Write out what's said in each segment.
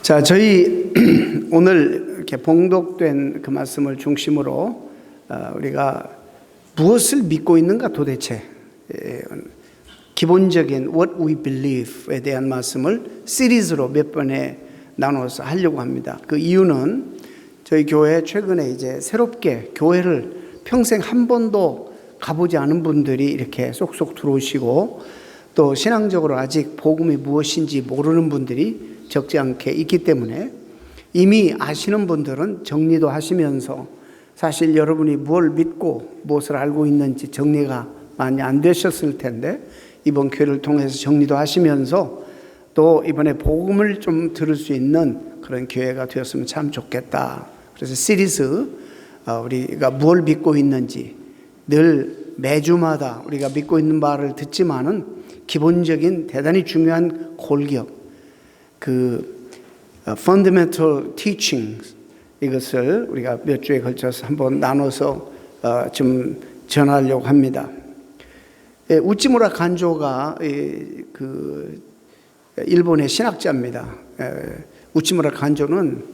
자, 저희 오늘 이렇게 봉독된 그 말씀을 중심으로 우리가 무엇을 믿고 있는가 도대체, 기본적인 What we believe에 대한 말씀을 시리즈로 몇 번에 나눠서 하려고 합니다. 그 이유는 저희 교회 최근에 이제 새롭게 교회를 평생 한 번도 가보지 않은 분들이 이렇게 쏙쏙 들어오시고, 또 신앙적으로 아직 복음이 무엇인지 모르는 분들이 적지 않게 있기 때문에 이미 아시는 분들은 정리도 하시면서, 사실 여러분이 뭘 믿고 무엇을 알고 있는지 정리가 많이 안 되셨을 텐데 이번 교회를 통해서 정리도 하시면서 또 이번에 복음을 좀 들을 수 있는 그런 교회가 되었으면 참 좋겠다. 그래서 시리즈, 우리가 뭘 믿고 있는지 늘 매주마다 우리가 믿고 있는 바를 듣지만은 기본적인 대단히 중요한 골격, 그 fundamental teachings, 이것을 우리가 몇 주에 걸쳐서 한번 나눠서 좀 전하려고 합니다. 우찌무라 간조가 그 일본의 신학자입니다. 우찌무라 간조는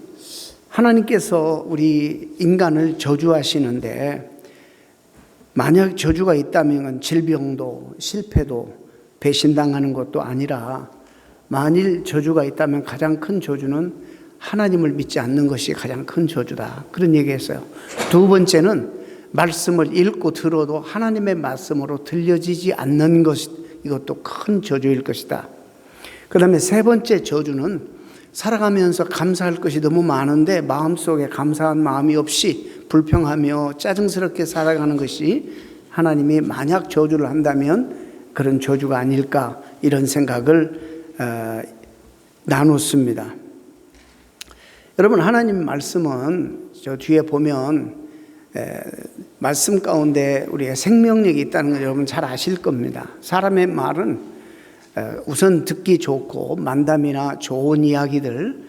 하나님께서 우리 인간을 저주하시는데, 만약 저주가 있다면 질병도 실패도 배신당하는 것도 아니라, 만일 저주가 있다면 가장 큰 저주는 하나님을 믿지 않는 것이 가장 큰 저주다, 그런 얘기했어요. 두 번째는 말씀을 읽고 들어도 하나님의 말씀으로 들려지지 않는 것, 이것도 큰 저주일 것이다. 그 다음에 세 번째 저주는 살아가면서 감사할 것이 너무 많은데 마음속에 감사한 마음이 없이 불평하며 짜증스럽게 살아가는 것이 하나님이 만약 저주를 한다면 그런 저주가 아닐까, 이런 생각을 나눴습니다. 여러분, 하나님 말씀은 저 뒤에 보면 말씀 가운데 우리가 생명력이 있다는 걸 여러분 잘 아실 겁니다. 사람의 말은 우선 듣기 좋고 만담이나 좋은 이야기들,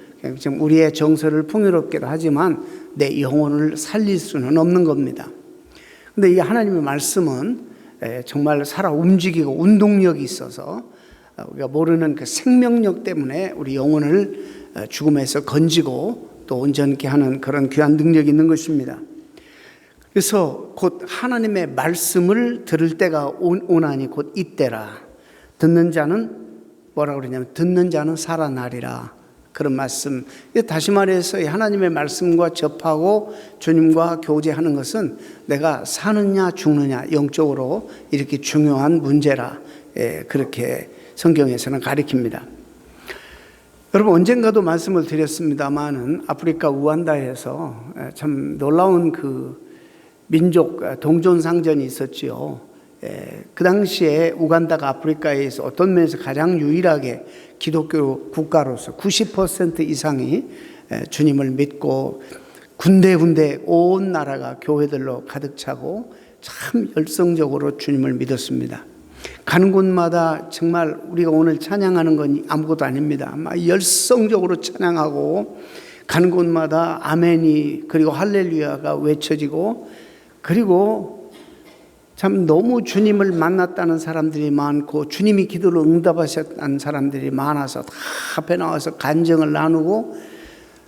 우리의 정서를 풍요롭게도 하지만 내 영혼을 살릴 수는 없는 겁니다. 그런데 이 하나님의 말씀은 정말 살아 움직이고 운동력이 있어서 우리가 모르는 그 생명력 때문에 우리 영혼을 죽음에서 건지고 또 온전케 하는 그런 귀한 능력이 있는 것입니다. 그래서 곧 하나님의 말씀을 들을 때가 오나니 곧 이때라. 듣는 자는 뭐라고 그러냐면 듣는 자는 살아나리라, 그런 말씀. 다시 말해서 하나님의 말씀과 접하고 주님과 교제하는 것은 내가 사느냐 죽느냐 영적으로 이렇게 중요한 문제라, 그렇게 성경에서는 가리킵니다. 여러분, 언젠가도 말씀을 드렸습니다마는 아프리카 우간다에서 참 놀라운 그 민족 동전상전이 있었지요. 그 당시에 우간다가 아프리카에서 어떤 면에서 가장 유일하게 기독교 국가로서 90% 이상이 주님을 믿고 군데군데 온 나라가 교회들로 가득 차고 참 열성적으로 주님을 믿었습니다. 가는 곳마다 정말 우리가 오늘 찬양하는 건 아무것도 아닙니다. 막 열성적으로 찬양하고 가는 곳마다 아멘이 그리고 할렐루야가 외쳐지고, 그리고 참 너무 주님을 만났다는 사람들이 많고 주님이 기도를 응답하셨다는 사람들이 많아서 다 앞에 나와서 간증을 나누고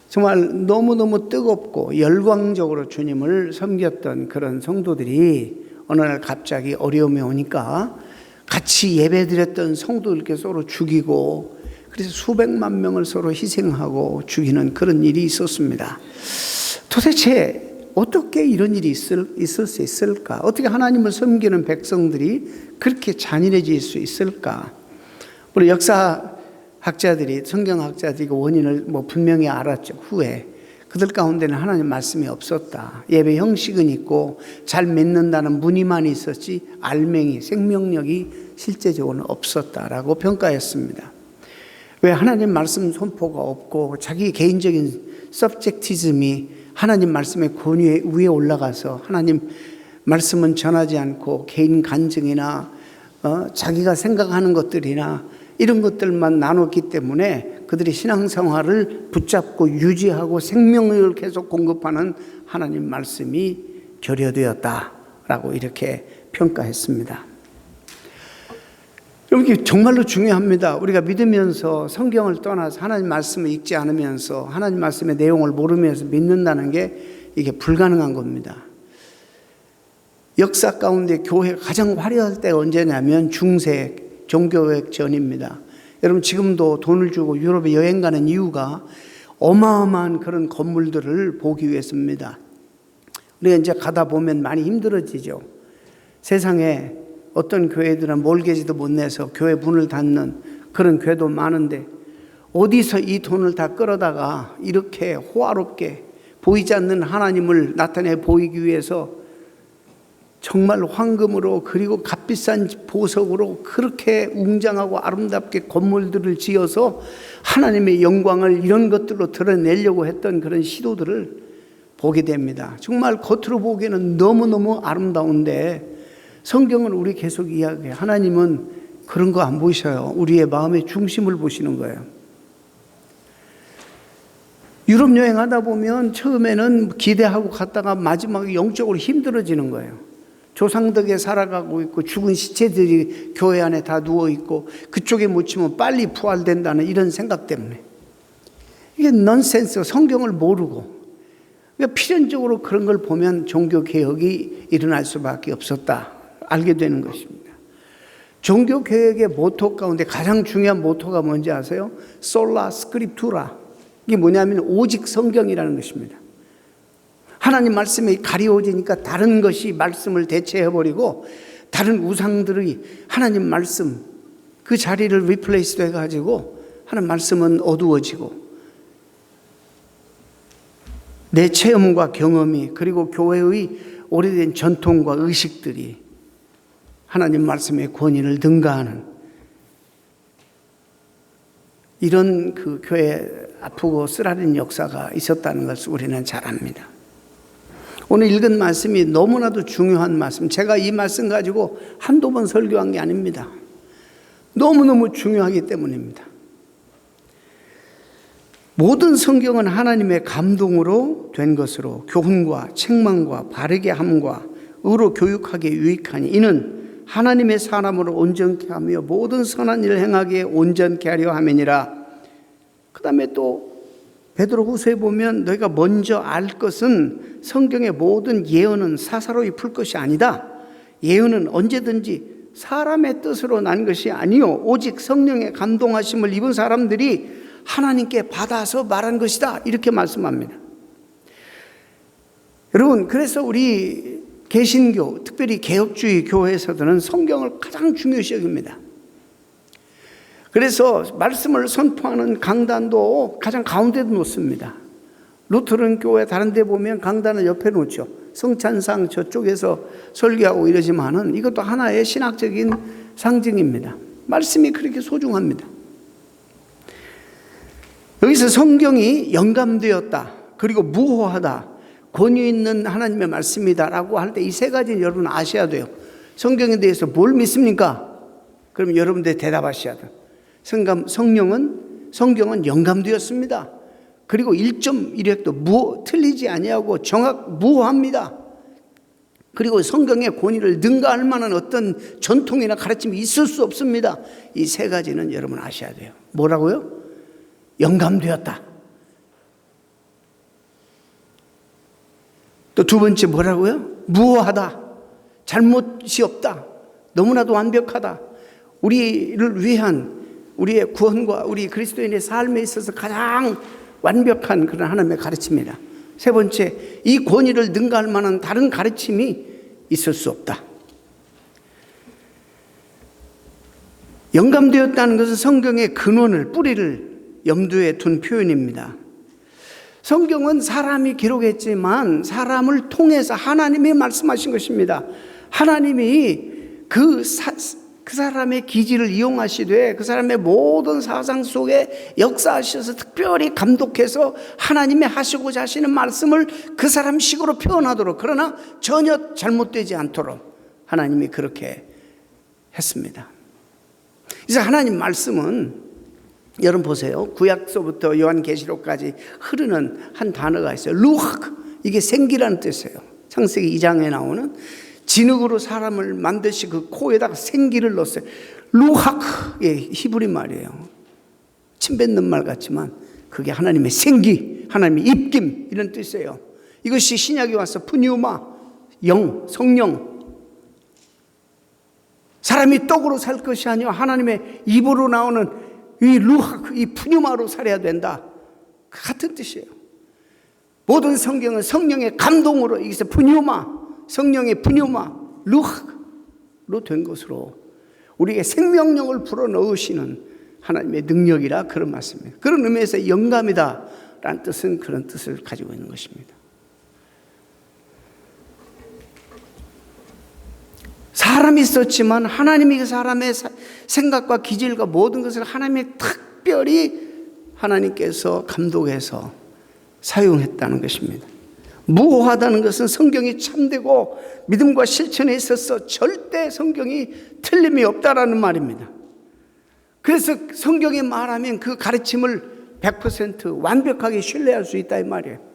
정말 너무너무 뜨겁고 열광적으로 주님을 섬겼던 그런 성도들이 어느 날 갑자기 어려움이 오니까 같이 예배드렸던 성도들께 서로 죽이고, 그래서 수백만 명을 서로 희생하고 죽이는 그런 일이 있었습니다. 도대체 어떻게 이런 일이 있을 수 있을까? 어떻게 하나님을 섬기는 백성들이 그렇게 잔인해질 수 있을까? 우리 역사학자들이, 성경학자들이 그 원인을 분명히 알았죠. 후에 그들 가운데는 하나님 말씀이 없었다. 예배 형식은 있고 잘 믿는다는 문의만 있었지 알맹이, 생명력이 실제적으로는 없었다라고 평가했습니다. 왜? 하나님 말씀 선포가 없고 자기 개인적인 서브젝티즘이 하나님 말씀의 권위 위에 올라가서 하나님 말씀은 전하지 않고 개인 간증이나 자기가 생각하는 것들이나 이런 것들만 나눴기 때문에 그들이 신앙생활을 붙잡고 유지하고 생명력을 계속 공급하는 하나님 말씀이 결여되었다라고 이렇게 평가했습니다. 여러분, 이게 정말로 중요합니다. 우리가 믿으면서 성경을 떠나서 하나님 말씀을 읽지 않으면서 하나님 말씀의 내용을 모르면서 믿는다는 게 이게 불가능한 겁니다. 역사 가운데 교회가 가장 화려할 때가 언제냐면 중세 종교개혁 전입니다. 여러분, 지금도 돈을 주고 유럽에 여행 가는 이유가 어마어마한 그런 건물들을 보기 위해서입니다. 우리가 이제 가다 보면 많이 힘들어지죠. 세상에 어떤 교회들은 몰개지도 못 내서 교회 문을 닫는 그런 교회도 많은데, 어디서 이 돈을 다 끌어다가 이렇게 호화롭게 보이지 않는 하나님을 나타내 보이기 위해서 정말 황금으로 그리고 값비싼 보석으로 그렇게 웅장하고 아름답게 건물들을 지어서 하나님의 영광을 이런 것들로 드러내려고 했던 그런 시도들을 보게 됩니다. 정말 겉으로 보기에는 너무너무 아름다운데, 성경은 우리 계속 이야기해요. 하나님은 그런 거 안 보셔요. 우리의 마음의 중심을 보시는 거예요. 유럽 여행하다 보면 처음에는 기대하고 갔다가 마지막에 영적으로 힘들어지는 거예요. 조상덕에 살아가고 있고 죽은 시체들이 교회 안에 다 누워있고 그쪽에 묻히면 빨리 부활된다는 이런 생각 때문에, 이게 넌센스, 성경을 모르고, 그러니까 필연적으로 그런 걸 보면 종교개혁이 일어날 수밖에 없었다 알게 되는 것입니다. 종교개혁의 모토 가운데 가장 중요한 모토가 뭔지 아세요? 솔라 스크립투라. 이게 뭐냐면 오직 성경이라는 것입니다. 하나님 말씀이 가리워지니까 다른 것이 말씀을 대체해버리고 다른 우상들이 하나님 말씀 그 자리를 리플레이스 돼가지고 하나님 말씀은 어두워지고, 내 체험과 경험이 그리고 교회의 오래된 전통과 의식들이 하나님 말씀의 권위를 능가하는 이런 그 교회 아프고 쓰라린 역사가 있었다는 것을 우리는 잘 압니다. 오늘 읽은 말씀이 너무나도 중요한 말씀, 제가 이 말씀 가지고 한두 번 설교한 게 아닙니다. 너무너무 중요하기 때문입니다. 모든 성경은 하나님의 감동으로 된 것으로 교훈과 책망과 바르게 함과 의로 교육하기에 유익하니, 이는 하나님의 사람으로 온전케 하며 모든 선한 일을 행하기에 온전케 하려 함이니라. 그 다음에 또 베드로후서에 보면 너희가 먼저 알 것은 성경의 모든 예언은 사사로이 풀 것이 아니다. 예언은 언제든지 사람의 뜻으로 난 것이 아니요 오직 성령의 감동하심을 입은 사람들이 하나님께 받아서 말한 것이다. 이렇게 말씀합니다. 여러분, 그래서 우리 개신교, 특별히 개혁주의 교회에서는 성경을 가장 중요시 여깁니다. 그래서 말씀을 선포하는 강단도 가장 가운데도 놓습니다. 루터론 교회 다른 데 보면 강단을 옆에 놓죠. 성찬상 저쪽에서 설교하고 이러지만은 이것도 하나의 신학적인 상징입니다. 말씀이 그렇게 소중합니다. 여기서 성경이 영감되었다, 그리고 무호하다, 권위 있는 하나님의 말씀이다라고 할 때 이 세 가지는 여러분 아셔야 돼요. 성경에 대해서 뭘 믿습니까? 그럼 여러분들 대답하셔야 돼요. 성경은 영감되었습니다. 그리고 1.1획도 틀리지 아니하고 무호합니다. 그리고 성경의 권위를 능가할 만한 어떤 전통이나 가르침이 있을 수 없습니다. 이 세 가지는 여러분 아셔야 돼요. 뭐라고요? 영감되었다. 또 두 번째 뭐라고요? 무호하다. 잘못이 없다. 너무나도 완벽하다. 우리를 위한 우리의 구원과 우리 그리스도인의 삶에 있어서 가장 완벽한 그런 하나님의 가르침이다. 세 번째, 이 권위를 능가할 만한 다른 가르침이 있을 수 없다. 영감되었다는 것은 성경의 근원을, 뿌리를 염두에 둔 표현입니다. 성경은 사람이 기록했지만 사람을 통해서 하나님이 말씀하신 것입니다. 하나님이 그 사람의 기질을 이용하시되 그 사람의 모든 사상 속에 역사하셔서 특별히 감독해서 하나님이 하시고자 하시는 말씀을 그 사람식으로 표현하도록, 그러나 전혀 잘못되지 않도록 하나님이 그렇게 했습니다. 그래서 하나님 말씀은 여러분 보세요. 구약서부터 요한계시록까지 흐르는 한 단어가 있어요. 루ach. 이게 생기라는 뜻이에요. 창세기 2장에 나오는 진흙으로 사람을 만드시 그 코에다가 생기를 넣었어요. 루하크의 히브리 말이에요. 침 뱉는 말 같지만 그게 하나님의 생기, 하나님의 입김 이런 뜻이에요. 이것이 신약에 와서 푸뉴마, 영, 성령. 사람이 떡으로 살 것이 아니라 하나님의 입으로 나오는 이 루하크, 이 푸뉴마로 살아야 된다. 같은 뜻이에요. 모든 성경은 성령의 감동으로, 여기서 푸뉴마, 성령의 푸뉴마, 루하크로 된 것으로 우리의 생명력을 불어넣으시는 하나님의 능력이라 그런 말씀입니다. 그런 의미에서 영감이다 라는 뜻은 그런 뜻을 가지고 있는 것입니다. 사람이 있었지만 하나님이 그 사람의 생각과 기질과 모든 것을 하나님의 특별히 하나님께서 감독해서 사용했다는 것입니다. 무호하다는 것은 성경이 참되고 믿음과 실천에 있어서 절대 성경이 틀림이 없다라는 말입니다. 그래서 성경이 말하면 그 가르침을 100% 완벽하게 신뢰할 수 있다 이 말이에요.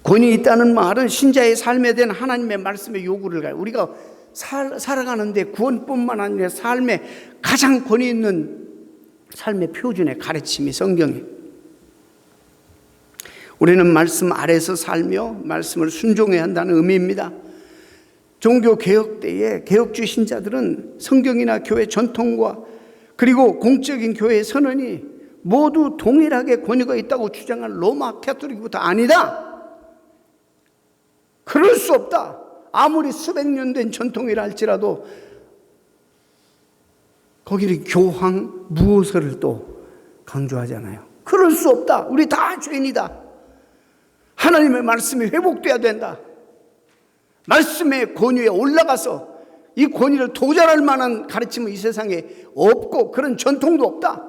권위 있다는 말은 신자의 삶에 대한 하나님의 말씀의 요구를 가요. 우리가 살아가는데 구원뿐만 아니라 삶에 가장 권위 있는 삶의 표준의 가르침이 성경이에요. 우리는 말씀 아래서 살며 말씀을 순종해야 한다는 의미입니다. 종교 개혁 때에 개혁주의 신자들은 성경이나 교회 전통과 그리고 공적인 교회의 선언이 모두 동일하게 권위가 있다고 주장한 로마 가톨릭부터 아니다. 그럴 수 없다. 아무리 수백 년 된 전통이라 할지라도 거기를 교황 무호서를 또 강조하잖아요. 그럴 수 없다. 우리 다 죄인이다. 하나님의 말씀이 회복돼야 된다. 말씀의 권위에 올라가서 이 권위를 도전할 만한 가르침은 이 세상에 없고 그런 전통도 없다.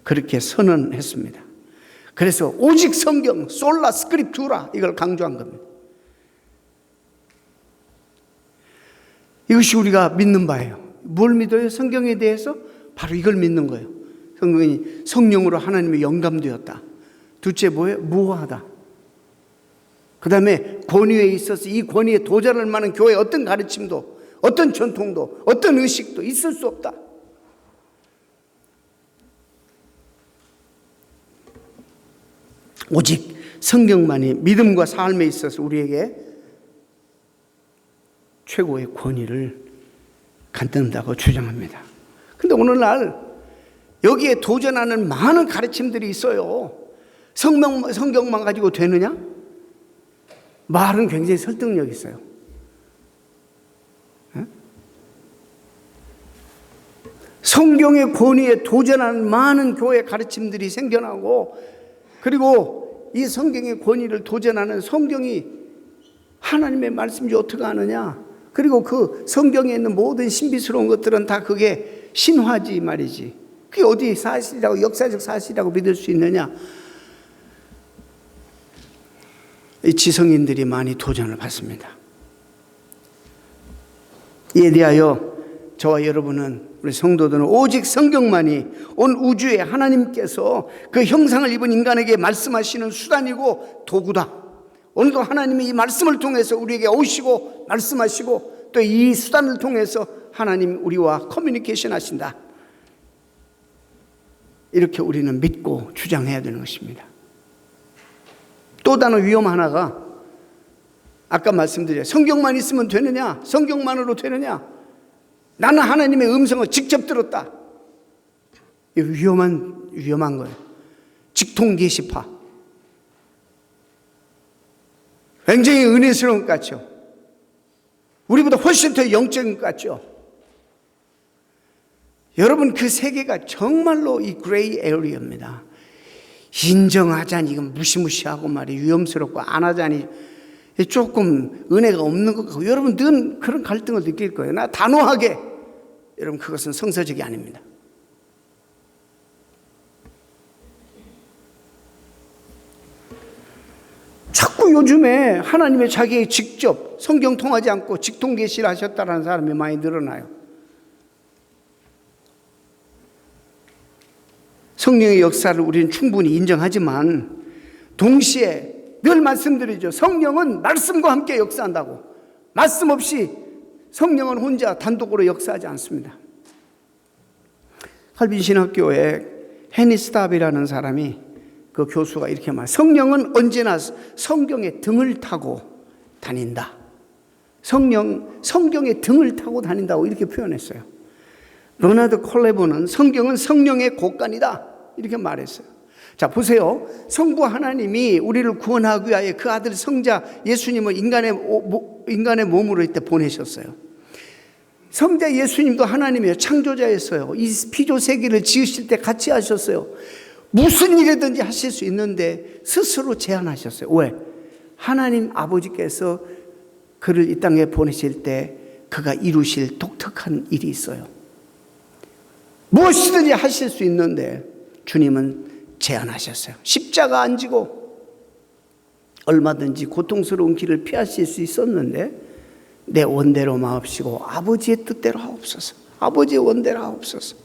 그렇게 선언했습니다. 그래서 오직 성경, 솔라 스크립투라 이걸 강조한 겁니다. 이것이 우리가 믿는 바예요. 뭘 믿어요? 성경에 대해서 바로 이걸 믿는 거예요. 성경이 성령으로 하나님의 영감되었다. 둘째 뭐예요? 무호하다. 그 다음에 권위에 있어서 이 권위에 도전할 만한 교회의 어떤 가르침도 어떤 전통도 어떤 의식도 있을 수 없다. 오직 성경만이 믿음과 삶에 있어서 우리에게 최고의 권위를 갖는다고 주장합니다. 그런데 오늘날 여기에 도전하는 많은 가르침들이 있어요. 성경만 가지고 되느냐? 말은 굉장히 설득력이 있어요. 성경의 권위에 도전하는 많은 교회 가르침들이 생겨나고 그리고 이 성경의 권위를 도전하는 성경이 하나님의 말씀인지 어떻게 아느냐? 그리고 그 성경에 있는 모든 신비스러운 것들은 다 그게 신화지 말이지. 그게 어디 사실이라고 역사적 사실이라고 믿을 수 있느냐? 이 지성인들이 많이 도전을 받습니다. 이에 대하여 저와 여러분은 우리 성도들은 오직 성경만이 온 우주에 하나님께서 그 형상을 입은 인간에게 말씀하시는 수단이고 도구다. 오늘도 하나님이 이 말씀을 통해서 우리에게 오시고 말씀하시고 또 이 수단을 통해서 하나님 우리와 커뮤니케이션 하신다. 이렇게 우리는 믿고 주장해야 되는 것입니다. 또 다른 위험 하나가 아까 말씀드린 성경만 있으면 되느냐? 성경만으로 되느냐? 나는 하나님의 음성을 직접 들었다. 위험한 거예요. 직통계시파. 굉장히 은혜스러운 것 같죠? 우리보다 훨씬 더 영적인 것 같죠? 여러분 그 세계가 정말로 이 그레이 에리어입니다. 인정하자니 이건 무시무시하고 말이 위험스럽고 안 하자니 조금 은혜가 없는 것 같고 여러분 늘 그런 갈등을 느낄 거예요. 나 단호하게 여러분 그것은 성서적이 아닙니다. 자꾸 요즘에 하나님의 자기의 직접 성경 통하지 않고 직통계시를 하셨다는 사람이 많이 늘어나요. 성령의 역사를 우리는 충분히 인정하지만 동시에 늘 말씀드리죠. 성령은 말씀과 함께 역사한다고. 말씀 없이 성령은 혼자 단독으로 역사하지 않습니다. 칼빈 신학교에 헤니스답이라는 사람이, 그 교수가 이렇게 말해요. 성령은 언제나 성경의 등을 타고 다닌다. 성경의 등을 타고 다닌다고 이렇게 표현했어요. 버나드 콜레버는 성경은 성령의 곳간이다 이렇게 말했어요. 자, 보세요. 성부 하나님이 우리를 구원하기 위하여 그 아들 성자 예수님을 인간의 몸으로 이때 보내셨어요. 성자 예수님도 하나님이에요. 창조자였어요. 이 피조 세계를 지으실 때 같이 하셨어요. 무슨 일이든지 하실 수 있는데 스스로 제한하셨어요. 왜? 하나님 아버지께서 그를 이 땅에 보내실 때 그가 이루실 독특한 일이 있어요. 무엇이든지 하실 수 있는데 주님은 제한하셨어요. 십자가 안 지고 얼마든지 고통스러운 길을 피하실 수 있었는데 내 원대로 마옵시고 아버지의 뜻대로 하옵소서. 아버지의 원대로 하옵소서.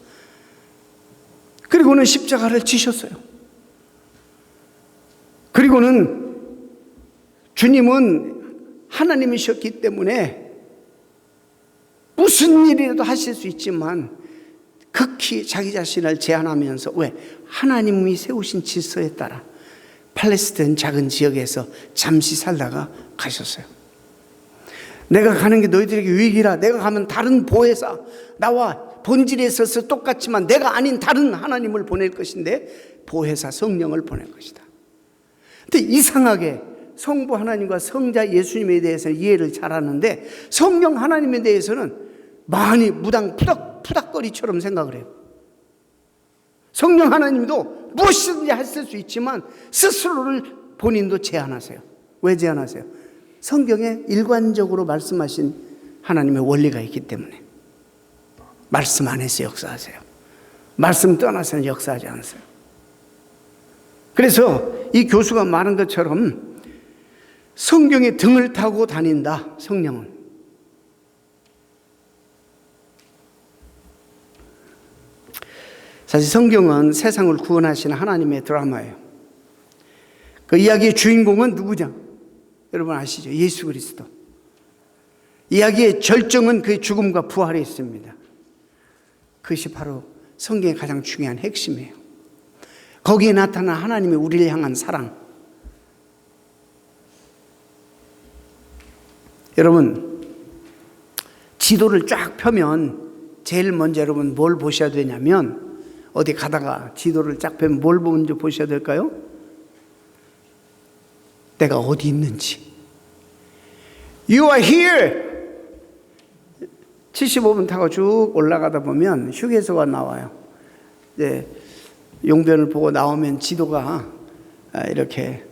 그리고는 십자가를 지셨어요. 그리고는 주님은 하나님이셨기 때문에 무슨 일이라도 하실 수 있지만 극히 자기 자신을 제한하면서, 왜? 하나님이 세우신 질서에 따라 팔레스타인 작은 지역에서 잠시 살다가 가셨어요. 내가 가는 게 너희들에게 유익이라. 내가 가면 다른 보혜사, 나와 본질에 있어서 똑같지만 내가 아닌 다른 하나님을 보낼 것인데 보혜사 성령을 보낼 것이다. 근데 이상하게 성부 하나님과 성자 예수님에 대해서는 이해를 잘하는데 성령 하나님에 대해서는 많이 무당 푸닥거리처럼 생각을 해요. 성령 하나님도 무엇이든지 하실 수 있지만 스스로를 본인도 제한하세요. 왜 제한하세요? 성경에 일관적으로 말씀하신 하나님의 원리가 있기 때문에. 말씀 안에서 역사하세요. 말씀 떠나서는 역사하지 않으세요. 그래서 이 교수가 말한 것처럼 성경의 등을 타고 다닌다, 성령은. 사실 성경은 세상을 구원하시는 하나님의 드라마예요. 그 이야기의 주인공은 누구냐? 여러분 아시죠? 예수 그리스도. 이야기의 절정은 그의 죽음과 부활에 있습니다. 그것이 바로 성경의 가장 중요한 핵심이에요. 거기에 나타난 하나님의 우리를 향한 사랑. 여러분, 지도를 쫙 펴면 제일 먼저 여러분 뭘 보셔야 되냐면, 어디 가다가 지도를 쫙 펴면 뭘 먼저 보셔야 될까요? 내가 어디 있는지. You are here. 75분 타고 쭉 올라가다 보면 휴게소가 나와요. 이제 용변을 보고 나오면 지도가 이렇게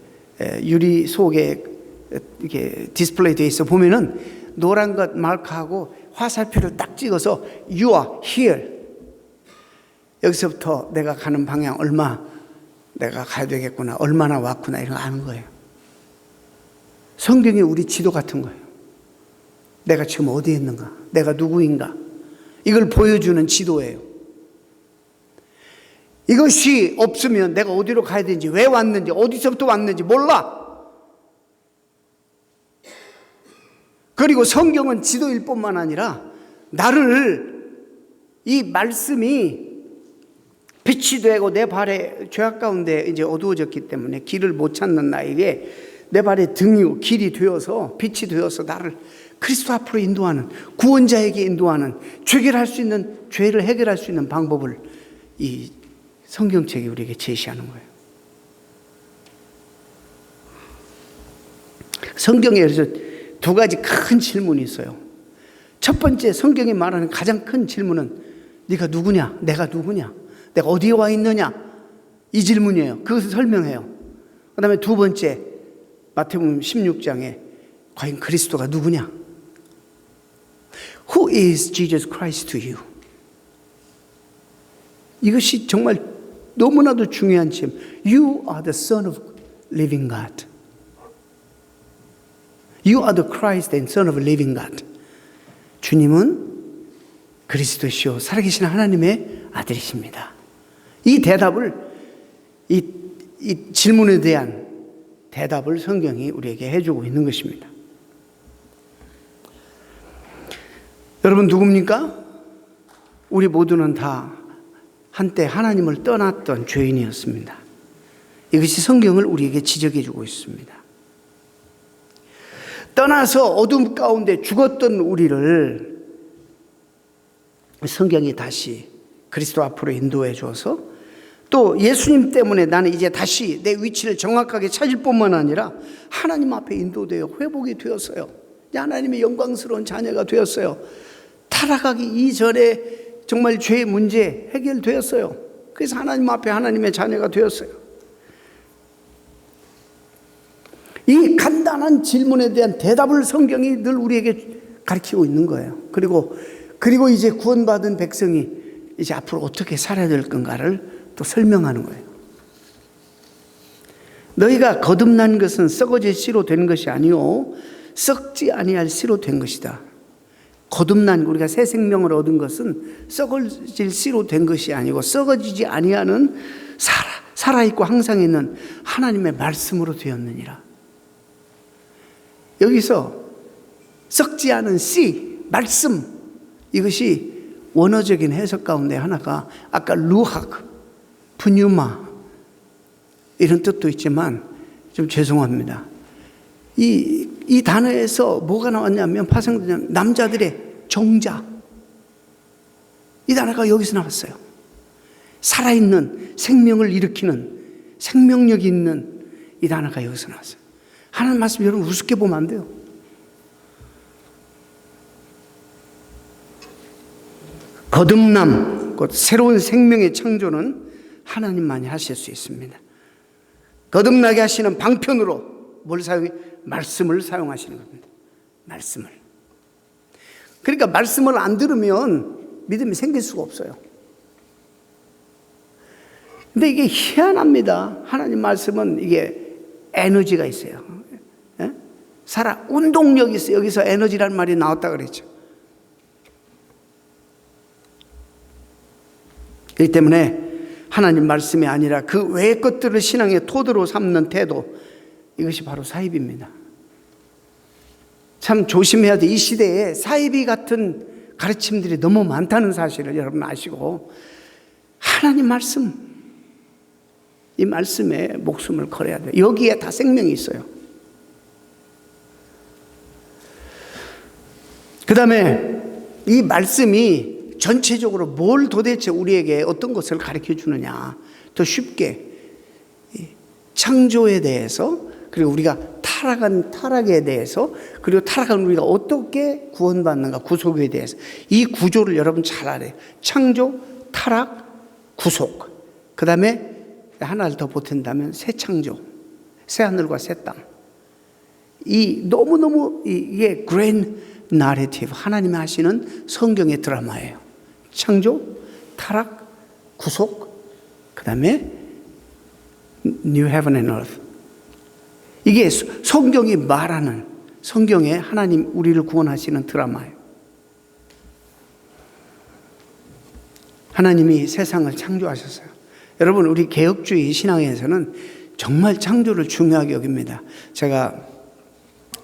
유리 속에 이렇게 디스플레이 되어 있어. 보면은 노란 것 마크하고 화살표를 딱 찍어서 You are here. 여기서부터 내가 가는 방향 얼마 내가 가야 되겠구나, 얼마나 왔구나, 이런 거 아는 거예요. 성경이 우리 지도 같은 거예요. 내가 지금 어디에 있는가, 내가 누구인가, 이걸 보여주는 지도예요. 이것이 없으면 내가 어디로 가야 되는지, 왜 왔는지, 어디서부터 왔는지 몰라. 그리고 성경은 지도일 뿐만 아니라 나를, 이 말씀이 빛이 되고 내 발에, 죄악 가운데 이제 어두워졌기 때문에 길을 못 찾는 나에게 내 발에 등이고 길이 되어서, 빛이 되어서 나를 그리스도 앞으로 인도하는, 구원자에게 인도하는, 죄를 해결할 수 있는 방법을 이 성경책이 우리에게 제시하는 거예요. 성경에 그래서 두 가지 큰 질문이 있어요. 첫 번째, 성경이 말하는 가장 큰 질문은 네가 누구냐, 내가 누구냐, 내가 어디에 와 있느냐, 이 질문이에요. 그것을 설명해요. 그 다음에 두 번째, 마태복음 16장에 과연 그리스도가 누구냐? Who is Jesus Christ to you? 이것이 정말 너무나도 중요한 질문. You are the Son of Living God. You are the Christ and Son of Living God. 주님은 그리스도시요 살아계신 하나님의 아들이십니다. 이 대답을, 이 질문에 대한 대답을 성경이 우리에게 해주고 있는 것입니다. 여러분 누굽니까? 우리 모두는 다 한때 하나님을 떠났던 죄인이었습니다. 이것이 성경을 우리에게 지적해 주고 있습니다. 떠나서 어둠 가운데 죽었던 우리를 성경이 다시 그리스도 앞으로 인도해 줘서 또 예수님 때문에 나는 이제 다시 내 위치를 정확하게 찾을 뿐만 아니라 하나님 앞에 인도되어 회복이 되었어요. 하나님의 영광스러운 자녀가 되었어요. 타락하기 이전에 정말 죄의 문제 해결되었어요. 그래서 하나님 앞에 하나님의 자녀가 되었어요. 이 간단한 질문에 대한 대답을 성경이 늘 우리에게 가르치고 있는 거예요. 그리고 이제 구원받은 백성이 이제 앞으로 어떻게 살아야 될 건가를 또 설명하는 거예요. 너희가 거듭난 것은 썩어질 씨로 된 것이 아니요 썩지 아니할 씨로 된 것이다. 거듭난 우리가 새 생명을 얻은 것은 썩어질 씨로 된 것이 아니고 썩어지지 아니하는 살아있고 항상 있는 하나님의 말씀으로 되었느니라. 여기서 썩지 않은 씨, 말씀, 이것이 원어적인 해석 가운데 하나가 아까 루학, 푸뉴마 이런 뜻도 있지만 좀 죄송합니다. 이 단어에서 뭐가 나왔냐면 파생되냐면 남자들의 정자, 이 단어가 여기서 나왔어요. 살아있는 생명을 일으키는 생명력이 있는 이 단어가 여기서 나왔어요. 하나님 말씀 여러분 우습게 보면 안 돼요. 거듭남, 곧 새로운 생명의 창조는 하나님만이 하실 수 있습니다. 거듭나게 하시는 방편으로 뭘 사용해? 말씀을 사용하시는 겁니다. 말씀을. 그러니까 말씀을 안 들으면 믿음이 생길 수가 없어요. 근데 이게 희한합니다. 하나님 말씀은 이게 에너지가 있어요. 예? 운동력이 있어요. 여기서 에너지라는 말이 나왔다 그랬죠. 그렇기 때문에 하나님 말씀이 아니라 그 외의 것들을 신앙의 토대로 삼는 태도, 이것이 바로 사이비입니다. 참 조심해야 돼. 이 시대에 사이비 같은 가르침들이 너무 많다는 사실을 여러분 아시고 하나님 말씀, 이 말씀에 목숨을 걸어야 돼요. 여기에 다 생명이 있어요. 그 다음에 이 말씀이 전체적으로 뭘 도대체 우리에게 어떤 것을 가르쳐 주느냐. 더 쉽게 창조에 대해서, 그리고 우리가 타락한 타락에 대해서, 그리고 타락한 우리가 어떻게 구원받는가, 구속에 대해서 이 구조를 여러분 잘 알아요. 창조, 타락, 구속. 그 다음에 하나를 더 보탠다면 새 창조, 새 하늘과 새 땅. 이 너무너무 이게 그랜드 나레티브, 하나님이 하시는 성경의 드라마예요. 창조, 타락, 구속, 그 다음에 New Heaven and Earth. 이게 성경이 말하는, 성경에 하나님 우리를 구원하시는 드라마예요. 하나님이 세상을 창조하셨어요. 여러분, 우리 개혁주의 신앙에서는 정말 창조를 중요하게 여깁니다. 제가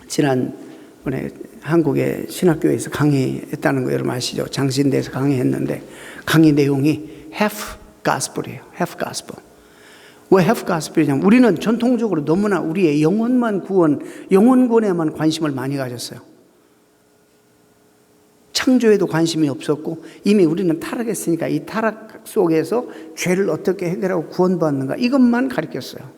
지난번에 한국의 신학교에서 강의했다는 거 여러분 아시죠? 장신대에서 강의했는데 강의 내용이 half gospel이에요. half gospel. 왜 half gospel이냐면 우리는 전통적으로 너무나 우리의 영혼만 구원, 영혼 구원에만 관심을 많이 가졌어요. 창조에도 관심이 없었고 이미 우리는 타락했으니까 이 타락 속에서 죄를 어떻게 해결하고 구원받는가 이것만 가르쳤어요.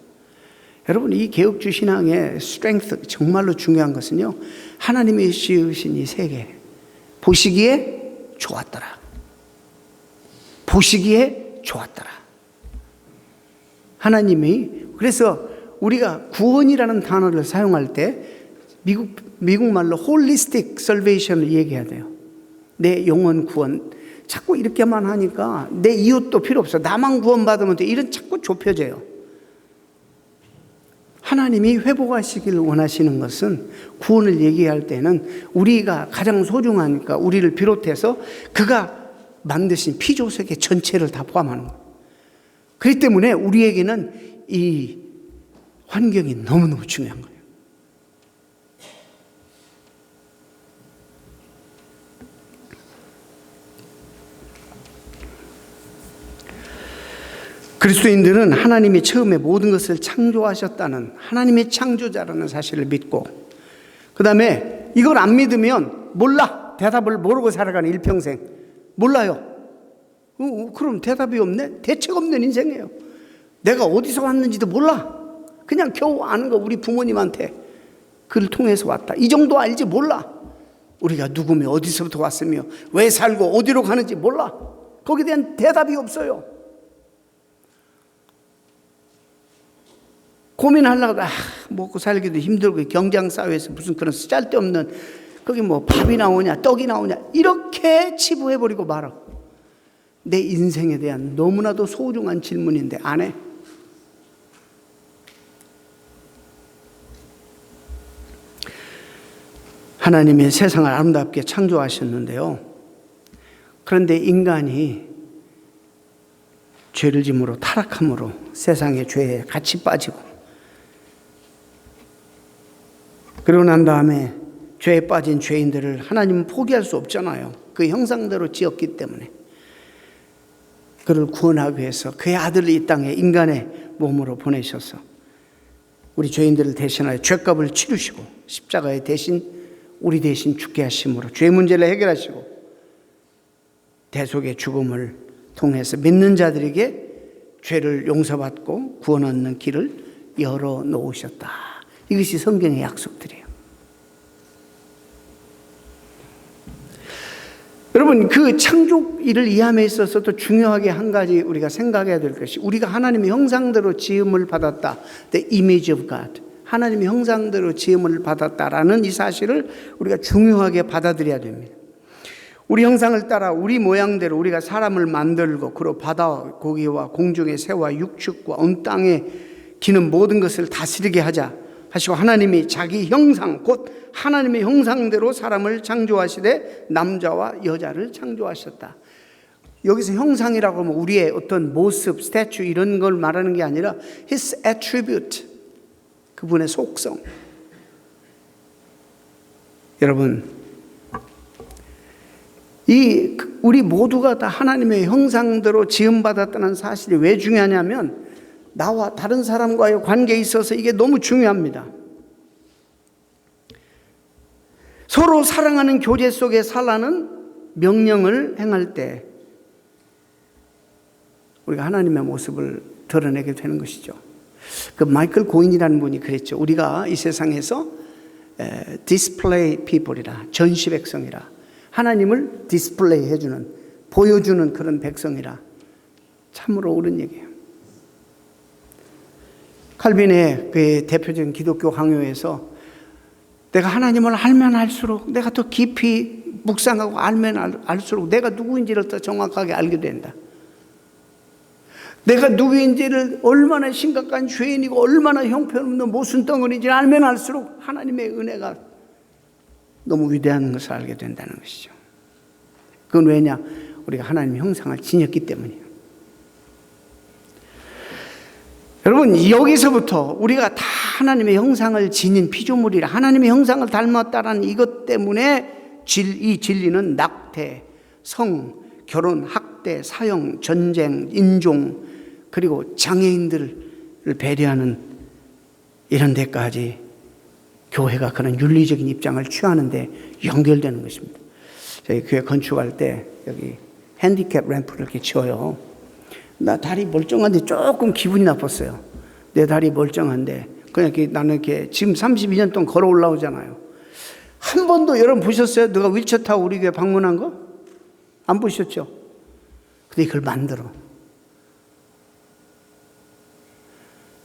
여러분, 이 개혁주의 신앙의 스트렝스, 정말로 중요한 것은요, 하나님이 지으신 이 세계, 보시기에 좋았더라. 보시기에 좋았더라. 하나님이, 그래서 우리가 구원이라는 단어를 사용할 때 미국 말로 holistic salvation을 얘기해야 돼요. 내 영혼 구원. 자꾸 이렇게만 하니까 내 이웃도 필요 없어. 나만 구원받으면 돼. 이런 자꾸 좁혀져요. 하나님이 회복하시기를 원하시는 것은 구원을 얘기할 때는 우리가 가장 소중하니까 우리를 비롯해서 그가 만드신 피조세계 전체를 다 포함하는 거예요. 그렇기 때문에 우리에게는 이 환경이 너무너무 중요한 거예요. 그리스도인들은 하나님이 처음에 모든 것을 창조하셨다는, 하나님의 창조자라는 사실을 믿고, 그 다음에 이걸 안 믿으면 몰라, 대답을 모르고 살아가는 일평생. 몰라요. 그럼 대답이 없네? 대책 없는 인생이에요. 내가 어디서 왔는지도 몰라. 그냥 겨우 아는 거 우리 부모님한테 그를 통해서 왔다, 이 정도 알지 몰라. 우리가 누구며 어디서부터 왔으며 왜 살고 어디로 가는지 몰라. 거기에 대한 대답이 없어요. 고민하려고 먹고 살기도 힘들고 경쟁사회에서 무슨 그런 쓰잘데없는 거기 뭐 밥이 나오냐 떡이 나오냐 이렇게 치부해버리고 말아. 내 인생에 대한 너무나도 소중한 질문인데 안 해. 하나님이 세상을 아름답게 창조하셨는데요, 그런데 인간이 죄를 짐으로 타락함으로 세상의 죄에 같이 빠지고, 그러고 난 다음에 죄에 빠진 죄인들을 하나님은 포기할 수 없잖아요. 그 형상대로 지었기 때문에. 그를 구원하기 위해서 그의 아들을 이 땅에 인간의 몸으로 보내셔서 우리 죄인들을 대신하여 죄값을 치르시고 십자가에 대신 우리 대신 죽게 하심으로 죄 문제를 해결하시고 대속의 죽음을 통해서 믿는 자들에게 죄를 용서받고 구원 얻는 길을 열어놓으셨다. 이것이 성경의 약속들이에요. 여러분, 그 창조 일을 이해함에 있어서도 중요하게 한 가지 우리가 생각해야 될 것이, 우리가 하나님의 형상대로 지음을 받았다. The image of God. 하나님의 형상대로 지음을 받았다라는 이 사실을 우리가 중요하게 받아들여야 됩니다. 우리 형상을 따라 우리 모양대로 우리가 사람을 만들고, 그리고 바다와 고기와 공중의 새와 육축과 온 땅에 기는 모든 것을 다스리게 하자 하시고, 하나님이 자기 형상, 곧 하나님의 형상대로 사람을 창조하시되 남자와 여자를 창조하셨다. 여기서 형상이라고 하면 우리의 어떤 모습, 스태츄 이런 걸 말하는 게 아니라 His attribute, 그분의 속성. 여러분, 우리 모두가 다 하나님의 형상대로 지음받았다는 사실이 왜 중요하냐면, 나와 다른 사람과의 관계에 있어서 이게 너무 중요합니다. 서로 사랑하는 교제 속에 살라는 명령을 행할 때 우리가 하나님의 모습을 드러내게 되는 것이죠. 그 마이클 고인이라는 분이 그랬죠. 우리가 이 세상에서 디스플레이 피플이라, 전시 백성이라, 하나님을 디스플레이 해주는, 보여주는 그런 백성이라. 참으로 옳은 얘기예요. 칼빈의 그 대표적인 기독교 강요에서 내가 하나님을 알면 알수록, 내가 더 깊이 묵상하고 알면 알수록 내가 누구인지를 더 정확하게 알게 된다. 내가 누구인지를, 얼마나 심각한 죄인이고 얼마나 형편없는 모순덩어리인지를 알면 알수록 하나님의 은혜가 너무 위대한 것을 알게 된다는 것이죠. 그건 왜냐? 우리가 하나님의 형상을 지녔기 때문이에요. 여러분, 여기서부터 우리가 다 하나님의 형상을 지닌 피조물이라, 하나님의 형상을 닮았다라는 이것 때문에 이 진리는 낙태, 성, 결혼, 학대, 사형, 전쟁, 인종, 그리고 장애인들을 배려하는 이런 데까지 교회가 그런 윤리적인 입장을 취하는데 연결되는 것입니다. 저희 교회 건축할 때 여기 핸디캡 램프를 이렇게 치워요. 나 다리 멀쩡한데 조금 기분이 나빴어요. 내 다리 멀쩡한데 그냥 나는 이렇게 지금 32년 동안 걸어 올라오잖아요. 한 번도 여러분 보셨어요? 누가 휠체어 타고 우리 교회 방문한 거? 안 보셨죠? 근데 이걸 만들어.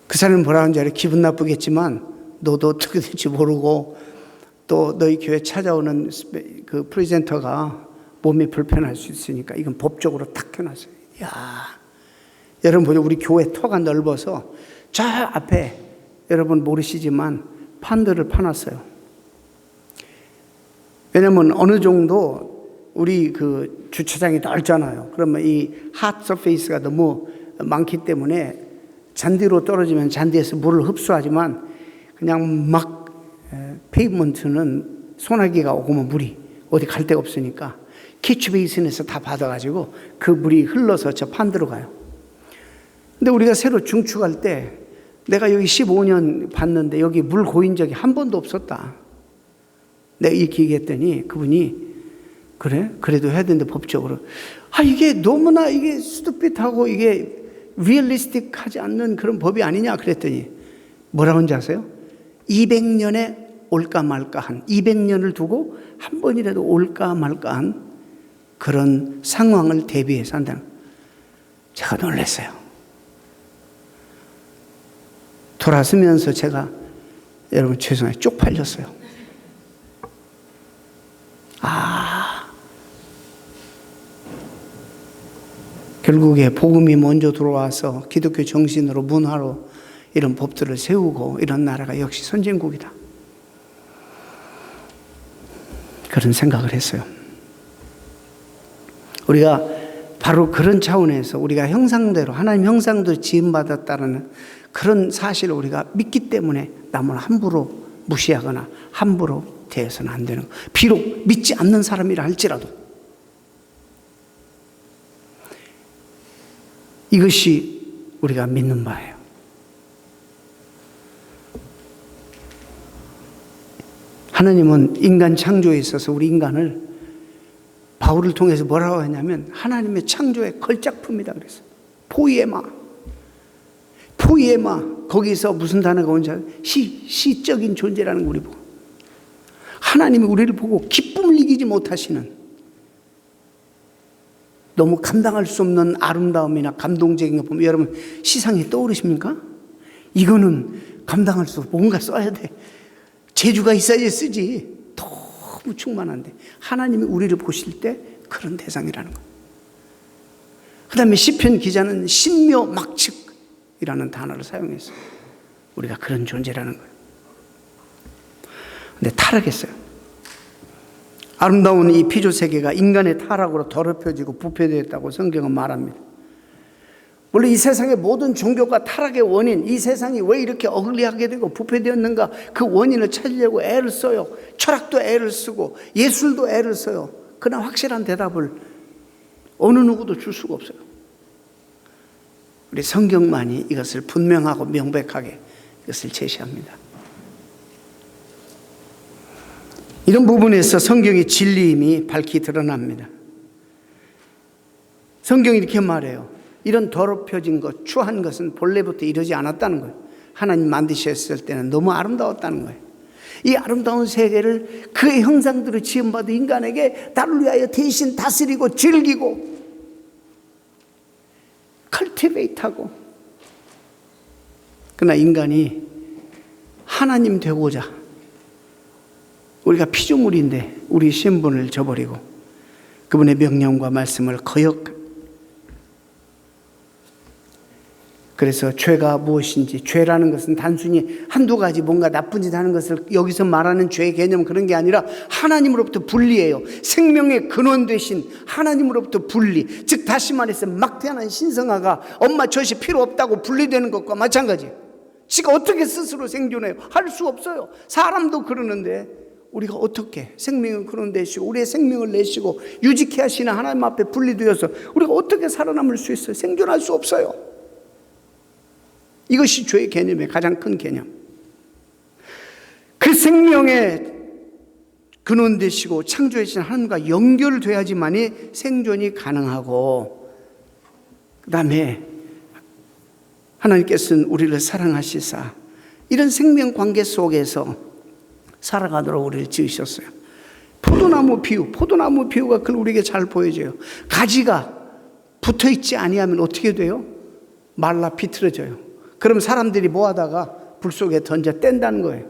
그 사람은 뭐라 하는지 알아요? 기분 나쁘겠지만 너도 어떻게 될지 모르고, 또 너희 교회 찾아오는 그 프레젠터가 몸이 불편할 수 있으니까 이건 법적으로 탁 해놨어요. 야, 여러분 보죠. 우리 교회 터가 넓어서 저 앞에 여러분 모르시지만 판들을 파놨어요. 왜냐면 어느 정도 우리 그 주차장이 넓잖아요. 그러면 이 핫 서페이스가 너무 많기 때문에 잔디로 떨어지면 잔디에서 물을 흡수하지만 그냥 막 페이먼트는 소나기가 오면 물이 어디 갈 데가 없으니까 캐치베이슨에서 다 받아가지고 그 물이 흘러서 저 판들어 가요. 근데 우리가 새로 중축할 때 내가 여기 15년 봤는데 여기 물 고인 적이 한 번도 없었다. 내가 이렇게 얘기했더니 그분이 그래? 그래도 해야 되는데 법적으로. 이게 너무나 이게 스투핏하고 이게 리얼리스틱하지 않는 그런 법이 아니냐 그랬더니 뭐라고 하는지 아세요? 200년에 올까 말까한 200년을 두고 한 번이라도 올까 말까한 그런 상황을 대비해서 한다는 거예요. 제가 놀랐어요. 돌아서면서 제가 여러분 죄송해요. 쪽팔렸어요. 결국에 복음이 먼저 들어와서 기독교 정신으로 문화로 이런 법들을 세우고 이런 나라가 역시 선진국이다. 그런 생각을 했어요. 우리가 바로 그런 차원에서 우리가 형상대로 하나님 형상대로 지음받았다는 그런 사실을 우리가 믿기 때문에 남을 함부로 무시하거나 함부로 대해서는 안 되는 거예요. 비록 믿지 않는 사람이라 할지라도. 이것이 우리가 믿는 바예요. 하나님은 인간 창조에 있어서 우리 인간을 바울을 통해서 뭐라고 하냐면 하나님의 창조의 걸작품이다 그랬어요. 포이에마. 거기서 무슨 단어가 온지 알아요? 시적인 존재라는 거 우리 보고. 하나님이 우리를 보고 기쁨을 이기지 못하시는 너무 감당할 수 없는 아름다움이나 감동적인 거 보면 여러분 시상이 떠오르십니까? 이거는 감당할 수 없고 뭔가 써야 돼. 재주가 있어야지 쓰지. 너무 충만한데 하나님이 우리를 보실 때 그런 대상이라는 거예요. 그 다음에 시편 기자는 신묘막측이라는 단어를 사용했어요. 우리가 그런 존재라는 거예요. 근데 타락했어요. 아름다운 이 피조 세계가 인간의 타락으로 더럽혀지고 부패되었다고 성경은 말합니다. 원래 이 세상의 모든 종교가 타락의 원인, 이 세상이 왜 이렇게 어글리하게 되고 부패되었는가 그 원인을 찾으려고 애를 써요. 철학도 애를 쓰고 예술도 애를 써요. 그러나 확실한 대답을 어느 누구도 줄 수가 없어요. 우리 성경만이 이것을 분명하고 명백하게 이것을 제시합니다. 이런 부분에서 성경의 진리임이 밝히 드러납니다. 성경이 이렇게 말해요. 이런 더럽혀진 것, 추한 것은 본래부터 이러지 않았다는 거예요. 하나님 만드셨을 때는 너무 아름다웠다는 거예요. 이 아름다운 세계를 그의 형상대로 지음받은 인간에게 나를 위하여 대신 다스리고 즐기고 컬티베이트하고, 그러나 인간이 하나님 되고자 우리가 피조물인데 우리 신분을 저버리고 그분의 명령과 말씀을 그래서 죄가 무엇인지, 죄라는 것은 단순히 한두 가지 뭔가 나쁜 짓 하는 것을 여기서 말하는 죄의 개념은 그런 게 아니라 하나님으로부터 분리해요. 생명의 근원 되신 하나님으로부터 분리. 즉 다시 말해서 막 태어난 신성아가 엄마 젖이 필요 없다고 분리되는 것과 마찬가지예요. 지가 어떻게 스스로 생존해요? 할 수 없어요. 사람도 그러는데 우리가 어떻게 생명을 근원 되시고 우리의 생명을 내시고 유지케 하시는 하나님 앞에 분리되어서 우리가 어떻게 살아남을 수 있어요? 생존할 수 없어요. 이것이 죄의 개념의 가장 큰 개념. 그 생명의 근원 되시고 창조해 주신 하나님과 연결돼야지만이 생존이 가능하고, 그 다음에 하나님께서는 우리를 사랑하시사 이런 생명 관계 속에서 살아가도록 우리를 지으셨어요. 포도나무 비유가 그걸 우리에게 잘 보여줘요. 가지가 붙어있지 아니하면 어떻게 돼요? 말라 비틀어져요. 그럼 사람들이 뭐하다가 불 속에 던져 뗀다는 거예요.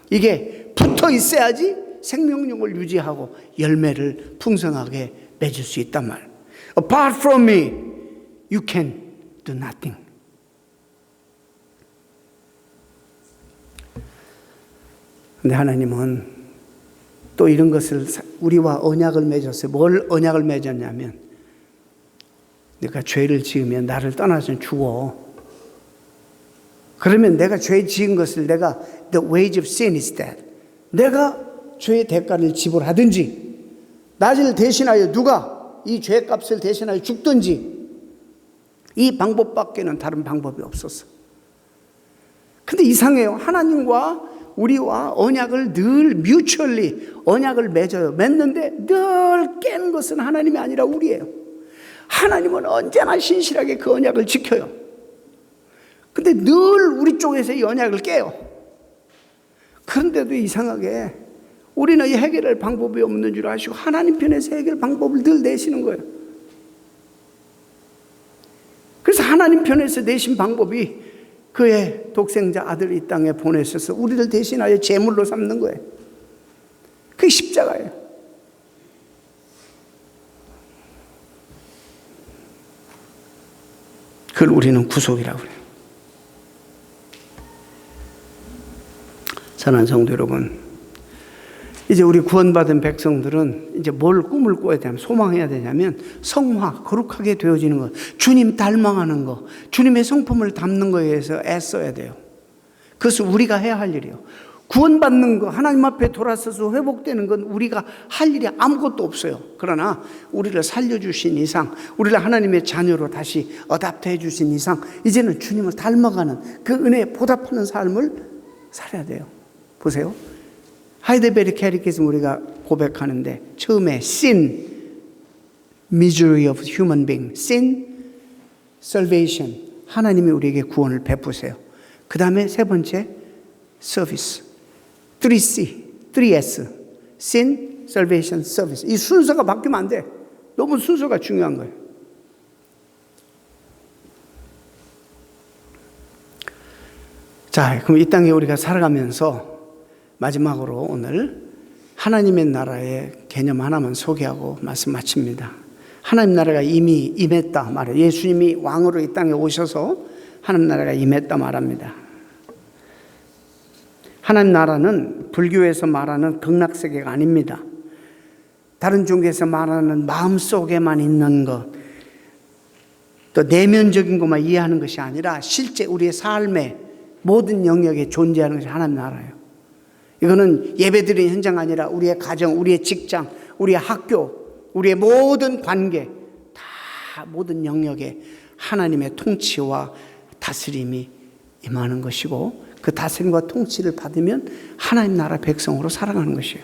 이게 붙어 있어야지 생명력을 유지하고 열매를 풍성하게 맺을 수 있단 말이에요. Apart from me, you can do nothing. 근데 하나님은 또 이런 것을 우리와 언약을 맺었어요. 뭘 언약을 맺었냐면, 내가 죄를 지으면 나를 떠나서 죽어. 그러면 내가 죄 지은 것을 내가 the wage of sin is death. 내가 죄의 대가를 지불하든지 나를 대신하여 누가 이 죄값을 대신하여 죽든지 이 방법밖에는 다른 방법이 없었어. 근데 이상해요. 하나님과 우리와 언약을 늘 뮤추얼리 언약을 맺어요. 맺는데 늘 깨는 것은 하나님이 아니라 우리예요. 하나님은 언제나 신실하게 그 언약을 지켜요. 근데 늘 우리 쪽에서 이 언약을 깨요. 그런데도 이상하게 우리는 이 해결할 방법이 없는 줄 아시고 하나님 편에서 해결 방법을 늘 내시는 거예요. 그래서 하나님 편에서 내신 방법이 그의 독생자 아들을 이 땅에 보내셔서 우리를 대신하여 제물로 삼는 거예요. 그게 십자가예요. 그걸 우리는 구속이라고 해요. 사랑하는 성도 여러분, 이제 우리 구원받은 백성들은 이제 뭘 꿈을 꿔야 되냐면 소망해야 되냐면 성화, 거룩하게 되어지는 것, 주님 닮아가는 것, 주님의 성품을 담는 것에 의해서 애써야 돼요. 그것은 우리가 해야 할 일이에요. 구원받는 것, 하나님 앞에 돌아서서 회복되는 건 우리가 할 일이 아무것도 없어요. 그러나 우리를 살려주신 이상, 우리를 하나님의 자녀로 다시 어답트해 주신 이상 이제는 주님을 닮아가는 그 은혜에 보답하는 삶을 살아야 돼요. 보세요. 하이델베르 캐리키즘 우리가 고백하는데 처음에 sin, misery of human being, sin, salvation, 하나님이 우리에게 구원을 베푸세요. 그 다음에 세 번째 service, 3C, 3S, sin, salvation, service. 이 순서가 바뀌면 안 돼. 너무 순서가 중요한 거예요. 자, 그럼 이 땅에 우리가 살아가면서 마지막으로 오늘 하나님의 나라의 개념 하나만 소개하고 말씀 마칩니다. 하나님 나라가 이미 임했다 말해요. 예수님이 왕으로 이 땅에 오셔서 하나님 나라가 임했다 말합니다. 하나님 나라는 불교에서 말하는 극락세계가 아닙니다. 다른 종교에서 말하는 마음속에만 있는 것, 또 내면적인 것만 이해하는 것이 아니라 실제 우리의 삶의 모든 영역에 존재하는 것이 하나님 나라예요. 이거는 예배드리는 현장 아니라 우리의 가정, 우리의 직장, 우리의 학교, 우리의 모든 관계, 다 모든 영역에 하나님의 통치와 다스림이 임하는 것이고 그 다스림과 통치를 받으면 하나님 나라 백성으로 살아가는 것이에요.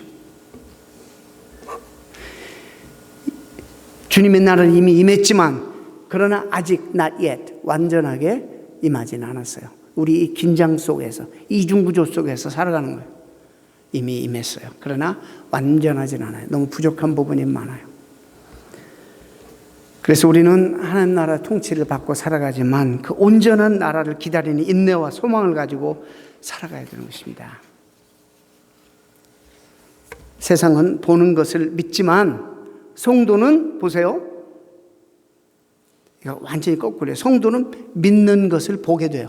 주님의 나라는 이미 임했지만 그러나 아직 not yet 완전하게 임하지는 않았어요. 우리 이 긴장 속에서 이중구조 속에서 살아가는 거예요. 이미 임했어요. 그러나 완전하진 않아요. 너무 부족한 부분이 많아요. 그래서 우리는 하나님 나라 통치를 받고 살아가지만 그 온전한 나라를 기다리는 인내와 소망을 가지고 살아가야 되는 것입니다. 세상은 보는 것을 믿지만 성도는 보세요. 이거 완전히 거꾸로예요. 성도는 믿는 것을 보게 돼요.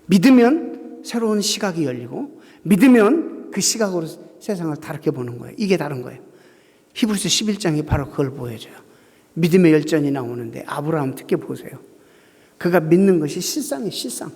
믿으면 새로운 시각이 열리고 믿으면 그 시각으로 세상을 다르게 보는 거예요. 이게 다른 거예요. 히브리서 11장이 바로 그걸 보여줘요. 믿음의 열전이 나오는데 아브라함 특히 보세요. 그가 믿는 것이 실상이에요. 실상.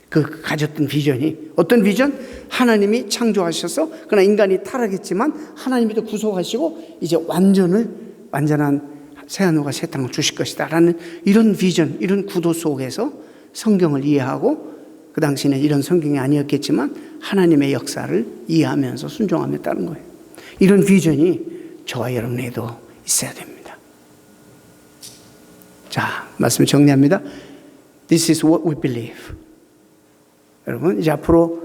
그 가졌던 비전이 어떤 비전? 하나님이 창조하셔서 그러나 인간이 타락했지만 하나님이 또 구속하시고 이제 완전한 새하늘과 새 땅을 주실 것이다 라는 이런 비전, 이런 구도 속에서 성경을 이해하고 그 당시에는 이런 성경이 아니었겠지만 하나님의 역사를 이해하면서 순종하며 따른 거예요. 이런 비전이 저와 여러분에도 있어야 됩니다. 자, 말씀 정리합니다. This is what we believe. 여러분 이제 앞으로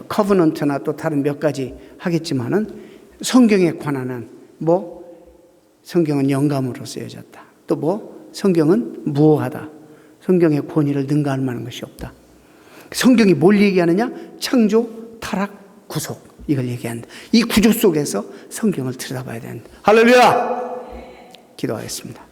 커버넌트나 또 다른 몇 가지 하겠지만은 성경에 관한 성경은 영감으로 쓰여졌다. 또 성경은 무오하다. 성경의 권위를 능가할 만한 것이 없다. 성경이 뭘 얘기하느냐? 창조, 타락, 구속. 이걸 얘기한다. 이 구조 속에서 성경을 들여다봐야 된다. 할렐루야! 기도하겠습니다.